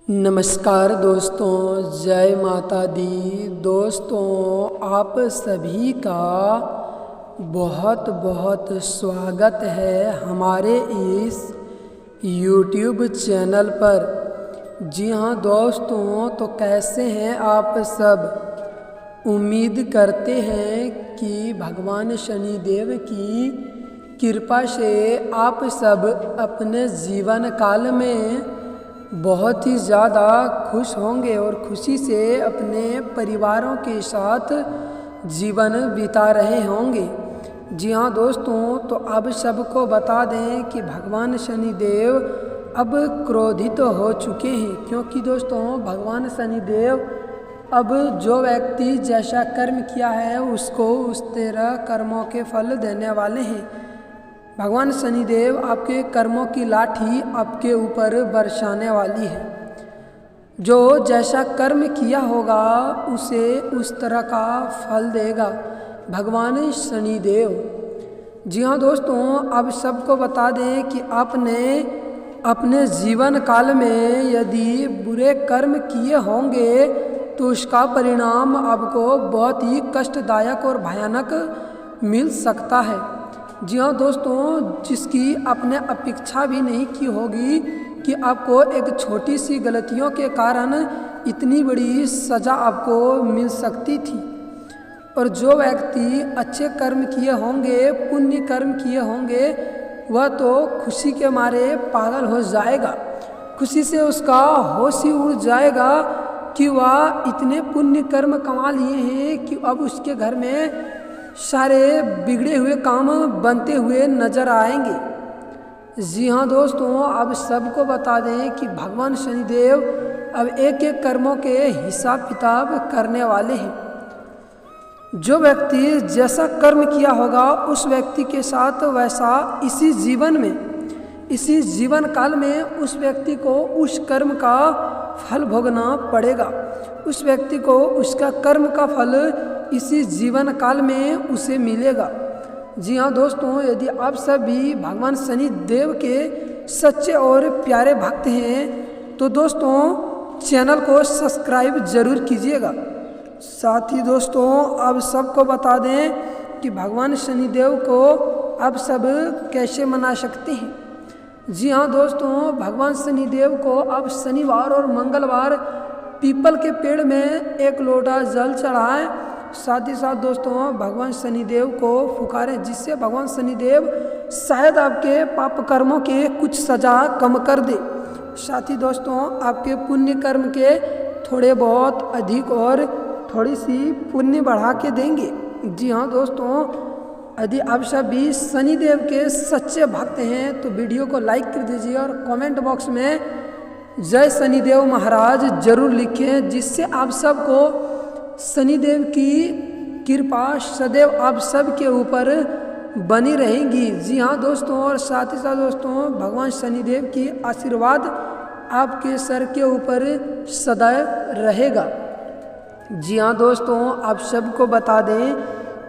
नमस्कार दोस्तों, जय माता दी। दोस्तों, आप सभी का बहुत बहुत स्वागत है हमारे इस YouTube चैनल पर। जी हाँ दोस्तों, तो कैसे हैं आप सब। उम्मीद करते हैं कि भगवान शनिदेव की कृपा से आप सब अपने जीवन काल में बहुत ही ज़्यादा खुश होंगे और खुशी से अपने परिवारों के साथ जीवन बिता रहे होंगे। जी हाँ दोस्तों, तो अब सबको बता दें कि भगवान शनिदेव अब क्रोधित हो चुके हैं, क्योंकि दोस्तों भगवान शनिदेव अब जो व्यक्ति जैसा कर्म किया है उसको उस तरह कर्मों के फल देने वाले हैं। भगवान शनिदेव आपके कर्मों की लाठी आपके ऊपर बरसाने वाली है। जो जैसा कर्म किया होगा उसे उस तरह का फल देगा भगवान शनिदेव। जी हाँ दोस्तों, अब सबको बता दें कि आपने अपने जीवन काल में यदि बुरे कर्म किए होंगे तो उसका परिणाम आपको बहुत ही कष्टदायक और भयानक मिल सकता है। जी हाँ दोस्तों, जिसकी आपने अपेक्षा भी नहीं की होगी कि आपको एक छोटी सी गलतियों के कारण इतनी बड़ी सज़ा आपको मिल सकती थी। और जो व्यक्ति अच्छे कर्म किए होंगे, पुण्य कर्म किए होंगे, वह तो खुशी के मारे पागल हो जाएगा। खुशी से उसका होश ही उड़ जाएगा कि वह इतने पुण्य कर्म कमा लिए हैं कि अब उसके घर में सारे बिगड़े हुए काम बनते हुए नजर आएंगे। जी हाँ दोस्तों, अब सबको बता दें कि भगवान शनिदेव अब एक एक कर्मों के हिसाब किताब करने वाले हैं। जो व्यक्ति जैसा कर्म किया होगा उस व्यक्ति के साथ वैसा इसी जीवन काल में उस व्यक्ति को उस कर्म का फल भोगना पड़ेगा। उस व्यक्ति को उसका कर्म का फल इसी जीवन काल में उसे मिलेगा। जी हाँ दोस्तों, यदि आप सभी भगवान शनि देव के सच्चे और प्यारे भक्त हैं तो दोस्तों चैनल को सब्सक्राइब जरूर कीजिएगा। साथ ही दोस्तों अब सबको बता दें कि भगवान शनिदेव को आप सब कैसे मना सकते हैं। जी हाँ दोस्तों, भगवान शनिदेव को अब शनिवार और मंगलवार पीपल के पेड़ में एक लोटा जल चढ़ाएं। साथ ही साथ दोस्तों भगवान शनिदेव को पुकारें, जिससे भगवान शनिदेव शायद आपके पाप कर्मों के कुछ सजा कम कर दे। साथ ही दोस्तों आपके पुण्य कर्म के थोड़े बहुत अधिक और थोड़ी सी पुण्य बढ़ा के देंगे। जी हाँ दोस्तों, यदि आप सभी शनिदेव के सच्चे भक्त हैं तो वीडियो को लाइक कर दीजिए और कमेंट बॉक्स में जय शनिदेव महाराज जरूर लिखें, जिससे आप सबको शनिदेव की कृपा सदैव आप सब के ऊपर बनी रहेगी। जी हाँ दोस्तों, और साथ ही साथ दोस्तों भगवान शनिदेव की आशीर्वाद आपके सर के ऊपर सदैव रहेगा। जी हाँ दोस्तों, आप सबको बता दें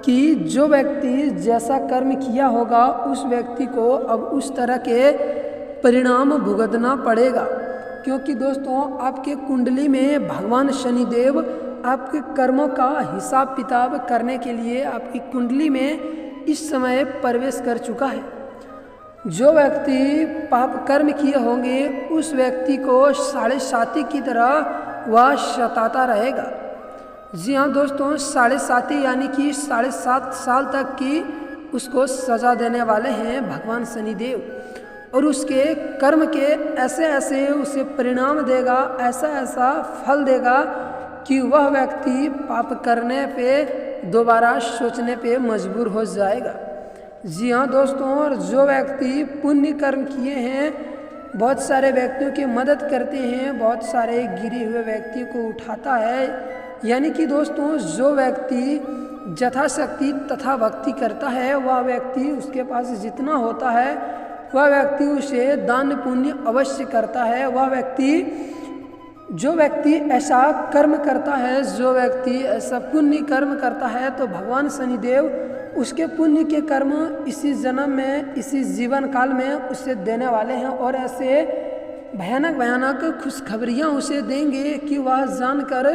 कि जो व्यक्ति जैसा कर्म किया होगा उस व्यक्ति को अब उस तरह के परिणाम भुगतना पड़ेगा, क्योंकि दोस्तों आपके कुंडली में भगवान शनिदेव आपके कर्मों का हिसाब किताब करने के लिए आपकी कुंडली में इस समय प्रवेश कर चुका है। जो व्यक्ति पाप कर्म किए होंगे उस व्यक्ति को साढ़े साथी की तरह वह सताता रहेगा। जी हाँ दोस्तों, साढ़े साथी यानी कि 7.5 साल तक की उसको सज़ा देने वाले हैं भगवान शनिदेव, और उसके कर्म के ऐसे ऐसे उसे परिणाम देगा, ऐसा ऐसा फल देगा कि वह व्यक्ति पाप करने पे दोबारा सोचने पे मजबूर हो जाएगा। जी हाँ दोस्तों, और जो व्यक्ति पुण्य कर्म किए हैं, बहुत सारे व्यक्तियों की मदद करते हैं, बहुत सारे गिरे हुए व्यक्ति को उठाता है, यानी कि दोस्तों जो व्यक्ति यथाशक्ति तथा भक्ति करता है वह व्यक्ति उसके पास जितना होता है वह व्यक्ति उसे दान पुण्य अवश्य करता है। जो व्यक्ति ऐसा कर्म करता है, जो व्यक्ति ऐसा पुण्य कर्म करता है तो भगवान शनिदेव उसके पुण्य के कर्म इसी जन्म में, इसी जीवन काल में उसे देने वाले हैं। और ऐसे भयानक भयानक खुशखबरियाँ उसे देंगे कि वह जानकर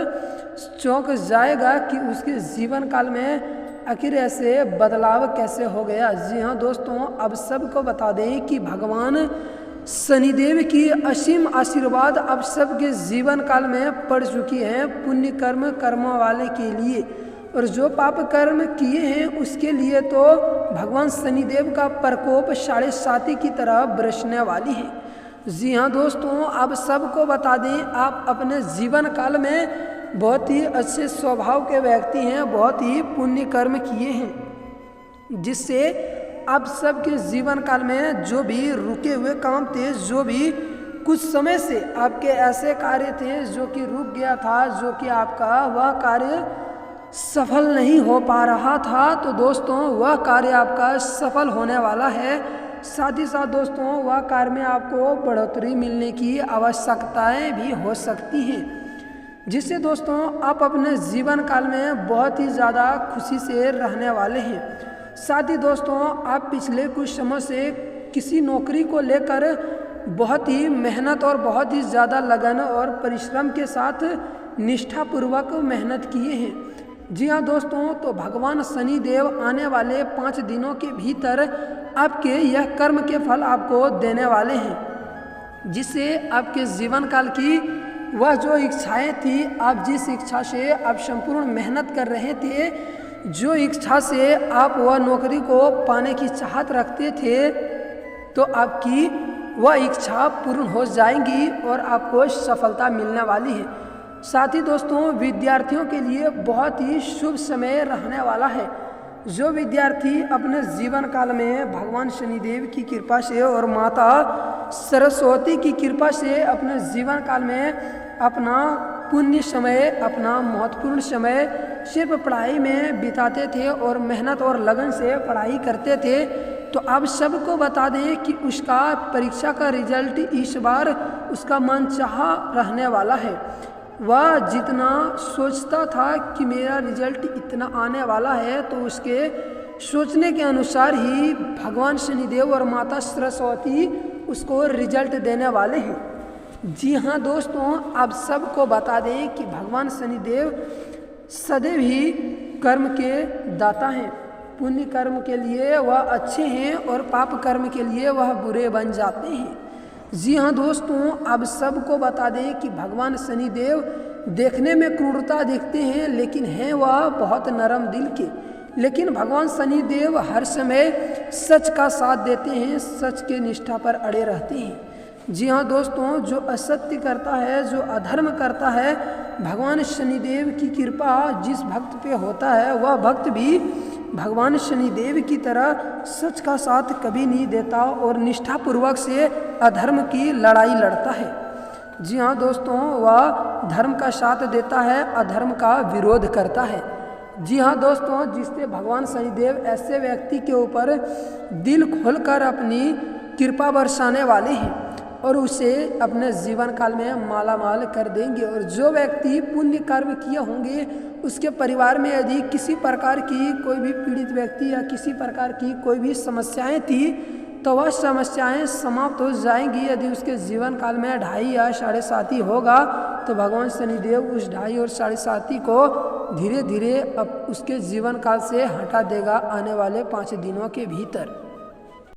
चौंक जाएगा कि उसके जीवन काल में आखिर ऐसे बदलाव कैसे हो गया। जी हाँ दोस्तों, अब सबको बता दें कि भगवान शनिदेव की असीम आशीर्वाद अब सबके जीवन काल में पड़ चुकी है पुण्य कर्म कर्मों वाले के लिए, और जो पाप कर्म किए हैं उसके लिए तो भगवान शनिदेव का प्रकोप 7.5 की तरह बरसने वाली है। जी हाँ दोस्तों, अब सबको बता दें आप अपने जीवन काल में बहुत ही अच्छे स्वभाव के व्यक्ति हैं, बहुत ही पुण्य कर्म किए हैं, जिससे आप सबके जीवन काल में जो भी रुके हुए काम थे, जो भी कुछ समय से आपके ऐसे कार्य थे जो कि रुक गया था, जो कि आपका वह कार्य सफल नहीं हो पा रहा था, तो दोस्तों वह कार्य आपका सफल होने वाला है। साथ ही साथ दोस्तों वह कार्य में आपको बढ़ोतरी मिलने की आवश्यकताएं भी हो सकती हैं, जिससे दोस्तों आप अपने जीवन काल में बहुत ही ज़्यादा खुशी से रहने वाले हैं। साथ ही दोस्तों आप पिछले कुछ समय से किसी नौकरी को लेकर बहुत ही मेहनत और बहुत ही ज़्यादा लगन और परिश्रम के साथ निष्ठापूर्वक मेहनत किए हैं। जी हाँ दोस्तों, तो भगवान शनिदेव आने वाले 5 दिनों के भीतर आपके यह कर्म के फल आपको देने वाले हैं, जिससे आपके जीवन काल की वह जो इच्छाएं थी, आप जिस इच्छा से आप संपूर्ण मेहनत कर रहे थे, जो इच्छा से आप वह नौकरी को पाने की चाहत रखते थे, तो आपकी वह इच्छा पूर्ण हो जाएंगी और आपको सफलता मिलने वाली है। साथ ही दोस्तों विद्यार्थियों के लिए बहुत ही शुभ समय रहने वाला है। जो विद्यार्थी अपने जीवन काल में भगवान शनिदेव की कृपा से और माता सरस्वती की कृपा से अपने जीवन काल में अपना पुण्य समय, अपना महत्वपूर्ण समय सिर्फ पढ़ाई में बिताते थे और मेहनत और लगन से पढ़ाई करते थे, तो आप सबको बता दें कि उसका परीक्षा का रिजल्ट इस बार उसका मनचाहा रहने वाला है। वह जितना सोचता था कि मेरा रिजल्ट इतना आने वाला है, तो उसके सोचने के अनुसार ही भगवान शनिदेव और माता सरस्वती उसको रिजल्ट देने वाले हैं। जी हाँ दोस्तों, आप सबको बता दें कि भगवान शनिदेव सदैव ही कर्म के दाता हैं। पुण्य कर्म के लिए वह अच्छे हैं और पाप कर्म के लिए वह बुरे बन जाते हैं। जी हाँ दोस्तों, अब सबको बता दें कि भगवान शनिदेव देखने में क्रूरता दिखते हैं, लेकिन हैं वह बहुत नरम दिल के। लेकिन भगवान शनिदेव हर समय सच का साथ देते हैं, सच के निष्ठा पर अड़े रहते हैं। जी हाँ दोस्तों, जो असत्य करता है, जो अधर्म करता है, भगवान शनिदेव की कृपा जिस भक्त पे होता है, वह भक्त भी भगवान शनिदेव की तरह सच का साथ कभी नहीं देता और निष्ठापूर्वक से अधर्म की लड़ाई लड़ता है। जी हाँ दोस्तों, वह धर्म का साथ देता है, अधर्म का विरोध करता है। जी हाँ दोस्तों, जिससे भगवान शनिदेव ऐसे व्यक्ति के ऊपर दिल खोलकर अपनी कृपा बरसाने वाले हैं और उसे अपने जीवन काल में माला माल कर देंगे। और जो व्यक्ति पुण्य कर्म किए होंगे, उसके परिवार में यदि किसी प्रकार की कोई भी पीड़ित व्यक्ति या किसी प्रकार की कोई भी समस्याएं थी, तो वह समस्याएं समाप्त हो जाएंगी। यदि उसके जीवन काल में 2.5 या 7.5 होगा, तो भगवान शनिदेव उस 2.5 और 7.5 को धीरे धीरे अब उसके जीवन काल से हटा देगा आने वाले 5 दिनों के भीतर।